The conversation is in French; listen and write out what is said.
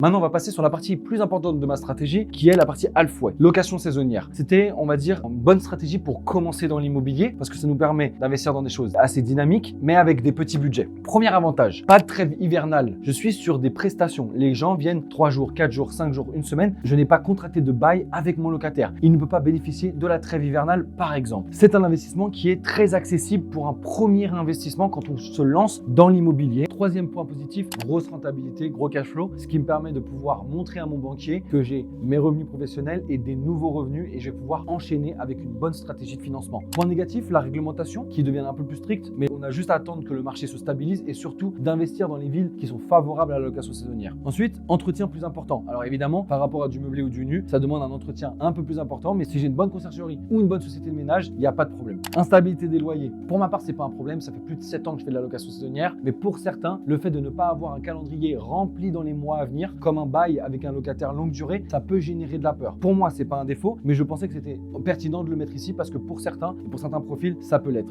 Maintenant, on va passer sur la partie plus importante de ma stratégie, qui est la partie Halfway, location saisonnière. C'était, on va dire, une bonne stratégie pour commencer dans l'immobilier parce que ça nous permet d'investir dans des choses assez dynamiques, mais avec des petits budgets. Premier avantage, pas de trêve hivernale. Je suis sur des prestations. Les gens viennent 3 jours, 4 jours, 5 jours, une semaine. Je n'ai pas contracté de bail avec mon locataire. Il ne peut pas bénéficier de la trêve hivernale, par exemple. C'est un investissement qui est très accessible pour un premier investissement quand on se lance dans l'immobilier. Troisième point positif, grosse rentabilité, gros cash flow, ce qui me permet de pouvoir montrer à mon banquier que j'ai mes revenus professionnels et des nouveaux revenus et je vais pouvoir enchaîner avec une bonne stratégie de financement. Point négatif, la réglementation qui devient un peu plus stricte, mais on a juste à attendre que le marché se stabilise et surtout d'investir dans les villes qui sont favorables à la location saisonnière. Ensuite, entretien plus important. Alors évidemment, par rapport à du meublé ou du nu, ça demande un entretien un peu plus important, mais si j'ai une bonne conciergerie ou une bonne société de ménage, il n'y a pas de problème. Instabilité des loyers. Pour ma part, c'est pas un problème, ça fait plus de 7 ans que je fais de la location saisonnière, mais pour certains, le fait de ne pas avoir un calendrier rempli dans les mois à venir, comme un bail avec un locataire longue durée, ça peut générer de la peur. Pour moi, c'est pas un défaut, mais je pensais que c'était pertinent de le mettre ici parce que pour certains et pour certains profils, ça peut l'être.